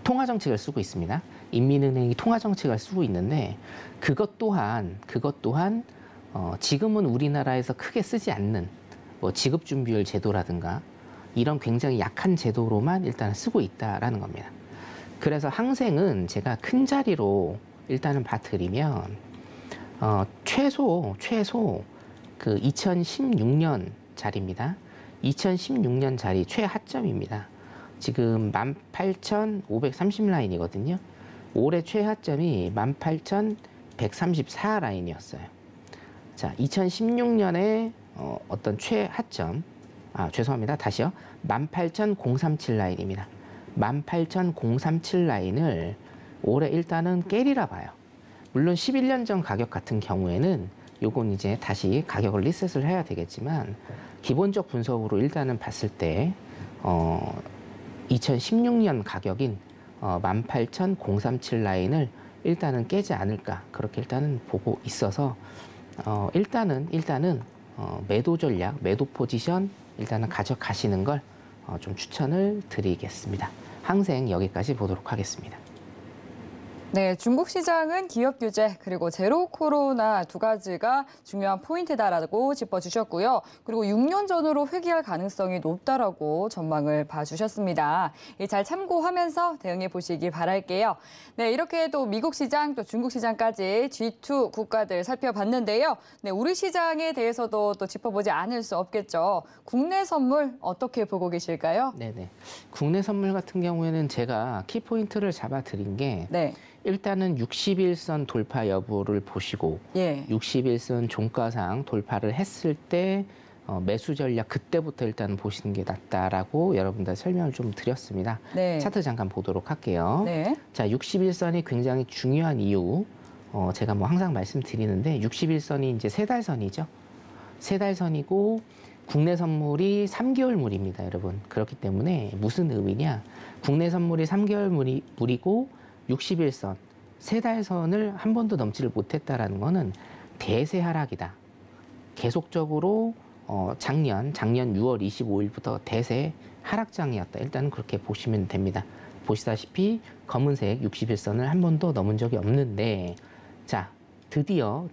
통화 정책을 쓰고 있습니다. 인민은행이 통화 정책을 쓰고 있는데, 그것 또한 지금은 우리나라에서 크게 쓰지 않는 뭐 지급준비율 제도라든가 이런 굉장히 약한 제도로만 일단 쓰고 있다라는 겁니다. 그래서 항생은 제가 큰 자리로 일단은 봐드리면 최소 그 2016년 자리입니다. 2016년 자리 최하점입니다. 지금 18,530 라인이거든요. 올해 최하점이 18,134 라인이었어요. 자, 2016년에 어떤 최하점, 죄송합니다. 다시요. 18,037 라인입니다. 18,037 라인을 올해 일단은 깨리라 봐요. 물론 11년 전 가격 같은 경우에는 요건 이제 다시 가격을 리셋을 해야 되겠지만, 기본적 분석으로 일단은 봤을 때 2016년 가격인 18,037 라인을 일단은 깨지 않을까, 그렇게 일단은 보고 있어서 일단은 매도 전략, 매도 포지션 일단은 가져가시는 걸 좀 추천을 드리겠습니다. 항생 여기까지 보도록 하겠습니다. 네, 중국 시장은 기업 규제 그리고 제로 코로나 두 가지가 중요한 포인트다라고 짚어주셨고요. 그리고 6년 전으로 회귀할 가능성이 높다라고 전망을 봐주셨습니다. 잘 참고하면서 대응해 보시기 바랄게요. 네, 이렇게 또 미국 시장 또 중국 시장까지 G2 국가들 살펴봤는데요. 네, 우리 시장에 대해서도 또 짚어보지 않을 수 없겠죠. 국내 선물 어떻게 보고 계실까요? 네네. 국내 선물 같은 경우에는 제가 키포인트를 잡아드린 게, 네. 일단은 61선 돌파 여부를 보시고, 61선 종가상 돌파를 했을 때 매수 전략 그때부터 일단 보시는 게 낫다라고 여러분들 설명을 좀 드렸습니다. 네. 차트 잠깐 보도록 할게요. 네. 자, 61선이 굉장히 중요한 이유, 제가 뭐 항상 말씀드리는데 61선이 이제 세 달선이죠. 세 달선이고 국내 선물이 3개월물입니다, 여러분. 그렇기 때문에 무슨 의미냐? 국내 선물이 3개월물이고 61선, 세 달선을 한 번도 넘지를 못했다라는 거는 대세 하락이다. 계속적으로 작년 6월 25일부터 대세 하락장이었다. 일단은 그렇게 보시면 됩니다. 보시다시피 검은색 61선을 한 번도 넘은 적이 없는데, 자, 드디어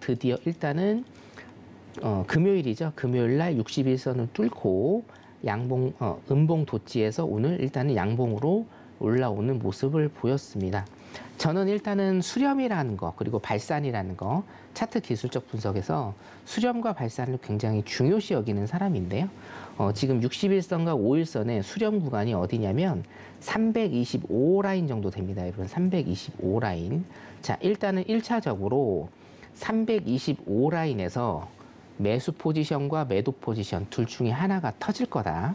일단은 금요일이죠. 금요일 날 61선을 뚫고 음봉 도치에서 오늘 일단은 양봉으로 올라오는 모습을 보였습니다. 저는 일단은 수렴이라는 거, 그리고 발산이라는 거, 차트 기술적 분석에서 수렴과 발산을 굉장히 중요시 여기는 사람인데요. 지금 61선과 5일선의 수렴 구간이 어디냐면 325라인 정도 됩니다, 여러분. 325라인. 자, 일단은 1차적으로 325라인에서 매수 포지션과 매도 포지션 둘 중에 하나가 터질 거다.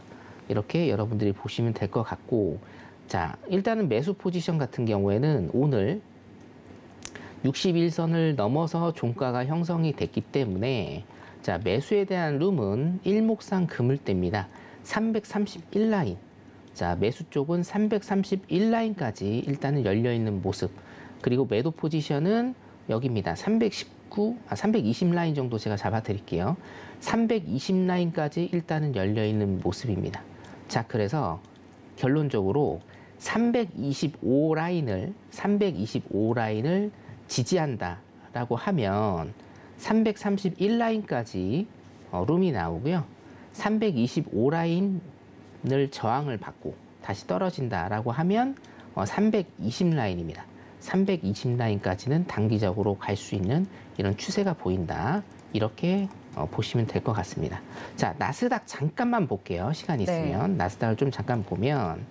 이렇게 여러분들이 보시면 될 것 같고, 자, 일단은 매수 포지션 같은 경우에는 오늘 61선을 넘어서 종가가 형성이 됐기 때문에 자, 매수에 대한 룸은 일목상 그물대입니다. 331라인. 자, 매수 쪽은 331라인까지 일단은 열려있는 모습. 그리고 매도 포지션은 여기입니다. 320라인 정도 제가 잡아드릴게요. 320라인까지 일단은 열려있는 모습입니다. 자, 그래서 결론적으로 325라인을 지지한다라고 하면 331라인까지 룸이 나오고요. 325라인을 저항을 받고 다시 떨어진다라고 하면 320라인입니다. 320라인까지는 단기적으로 갈 수 있는 이런 추세가 보인다. 이렇게 보시면 될 것 같습니다. 자, 나스닥 잠깐만 볼게요. 시간 있으면. 나스닥을 좀 잠깐 보면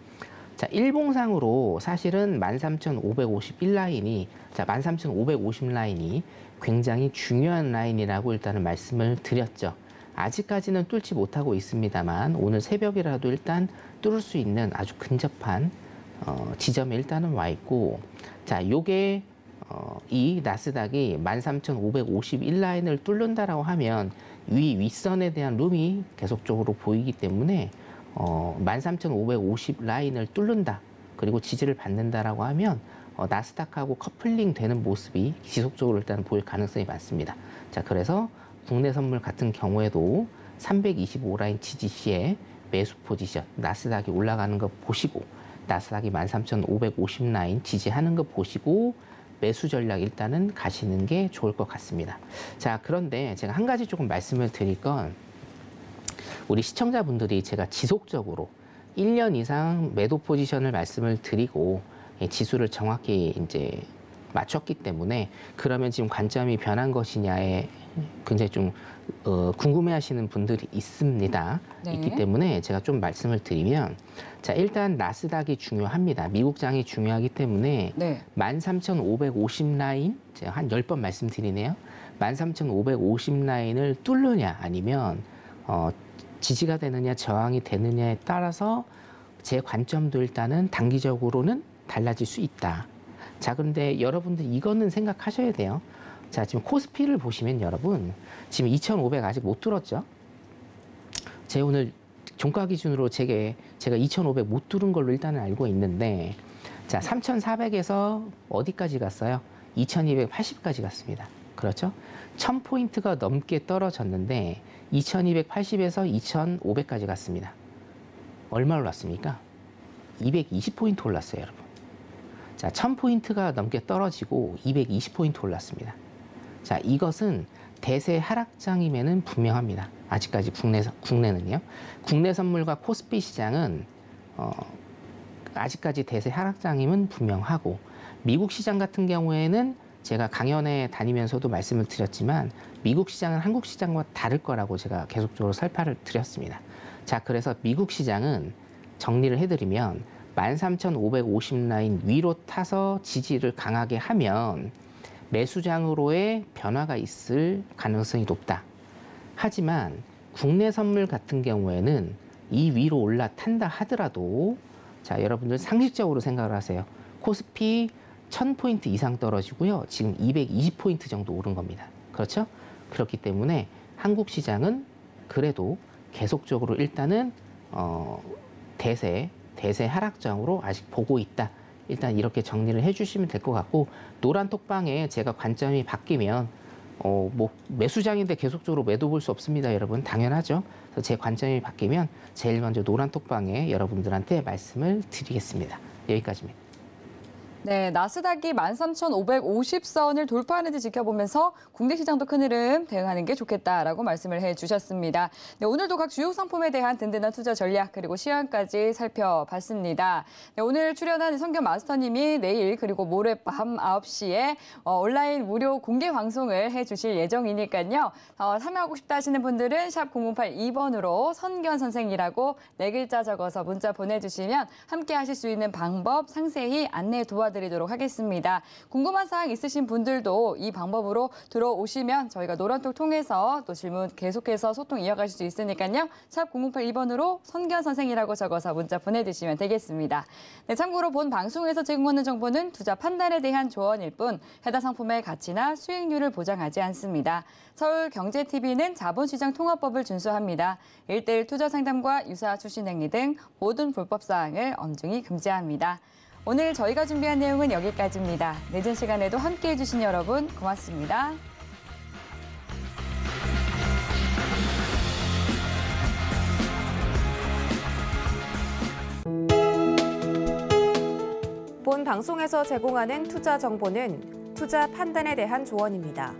자, 일봉상으로 사실은 13,551라인이 자, 13,550라인이 굉장히 중요한 라인이라고 일단은 말씀을 드렸죠. 아직까지는 뚫지 못하고 있습니다만 오늘 새벽이라도 일단 뚫을 수 있는 아주 근접한 지점에 일단은 와 있고, 자, 요게 이 나스닥이 13,551라인을 뚫는다라고 하면 윗선에 대한 룸이 계속적으로 보이기 때문에 13,550 라인을 뚫는다, 그리고 지지를 받는다라고 하면 나스닥하고 커플링 되는 모습이 지속적으로 일단 보일 가능성이 많습니다. 자, 그래서 국내 선물 같은 경우에도 325 라인 지지 시에 매수 포지션, 나스닥이 올라가는 거 보시고 나스닥이 13,550 라인 지지하는 거 보시고 매수 전략 일단은 가시는 게 좋을 것 같습니다. 자, 그런데 제가 한 가지 조금 말씀을 드릴 건, 우리 시청자분들이 제가 지속적으로 1년 이상 매도 포지션을 말씀을 드리고 지수를 정확히 이제 맞췄기 때문에 그러면 지금 관점이 변한 것이냐에 굉장히 좀 궁금해하시는 분들이 있습니다. 네. 있기 때문에 제가 좀 말씀을 드리면, 자, 일단 나스닥이 중요합니다. 미국장이 중요하기 때문에 13,550 라인, 제가 한 10번 말씀드리네요. 13,550 라인을 뚫느냐 아니면 지지가 되느냐 저항이 되느냐에 따라서 제 관점도 일단은 단기적으로는 달라질 수 있다. 자, 그런데 여러분들 이거는 생각하셔야 돼요. 자, 지금 코스피를 보시면 여러분 지금 2,500 아직 못 뚫었죠? 제가 오늘 종가 기준으로 제가 2,500 못 뚫은 걸로 일단은 알고 있는데, 자, 3,400에서 어디까지 갔어요? 2,280까지 갔습니다. 그렇죠? 1,000포인트가 넘게 떨어졌는데 2,280에서 2,500까지 갔습니다. 얼마 올랐습니까? 220포인트 올랐어요, 여러분. 자, 1,000포인트가 넘게 떨어지고 220포인트 올랐습니다. 자, 이것은 대세 하락장임에는 분명합니다. 아직까지 국내는요. 국내 선물과 코스피 시장은 아직까지 대세 하락장임은 분명하고, 미국 시장 같은 경우에는 제가 강연에 다니면서도 말씀을 드렸지만 미국 시장은 한국 시장과 다를 거라고 제가 계속적으로 설파를 드렸습니다. 자, 그래서 미국 시장은 정리를 해드리면 13,550 라인 위로 타서 지지를 강하게 하면 매수장으로의 변화가 있을 가능성이 높다. 하지만 국내 선물 같은 경우에는 이 위로 올라탄다 하더라도, 자, 여러분들 상식적으로 생각을 하세요. 코스피 1,000포인트 이상 떨어지고요. 지금 220포인트 정도 오른 겁니다. 그렇죠? 그렇기 때문에 한국 시장은 그래도 계속적으로 일단은 대세 하락장으로 아직 보고 있다. 일단 이렇게 정리를 해주시면 될 것 같고, 노란 톡방에 제가 관점이 바뀌면 뭐 매수장인데 계속적으로 매도 볼 수 없습니다, 여러분. 당연하죠. 그래서 제 관점이 바뀌면 제일 먼저 노란 톡방에 여러분들한테 말씀을 드리겠습니다. 여기까지입니다. 네, 나스닥이 13,550선을 돌파하는지 지켜보면서 국내 시장도 큰 흐름 대응하는 게 좋겠다라고 말씀을 해주셨습니다. 네, 오늘도 각 주요 상품에 대한 든든한 투자 전략 그리고 시황까지 살펴봤습니다. 네, 오늘 출연한 성견 마스터님이 내일 그리고 모레 밤 9시에 온라인 무료 공개 방송을 해주실 예정이니까요. 참여하고 싶다 하시는 분들은 샵 0082번으로 선견 선생이라고 4글자 적어서 문자 보내주시면 함께 하실 수 있는 방법 상세히 안내 도와드립니다. 도와드리도록 하겠습니다. 궁금한 사항 있으신 분들도 이 방법으로 들어오시면 저희가 노란톡 통해서 또 질문 계속해서 소통 이어가실 수 있으니까요. 샵 0082번으로 선견 선생이라고 적어서 문자 보내주시면 되겠습니다. 네, 참고로 본 방송에서 제공하는 정보는 투자 판단에 대한 조언일 뿐 해당 상품의 가치나 수익률을 보장하지 않습니다. 서울경제TV는 자본시장 통화법을 준수합니다. 1:1 투자 상담과 유사 출신 행위 등 모든 불법 사항을 엄중히 금지합니다. 오늘 저희가 준비한 내용은 여기까지입니다. 늦은 시간에도 함께해 주신 여러분 고맙습니다. 본 방송에서 제공하는 투자 정보는 투자 판단에 대한 조언입니다.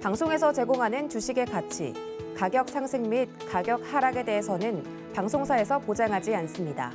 방송에서 제공하는 주식의 가치, 가격 상승 및 가격 하락에 대해서는 방송사에서 보장하지 않습니다.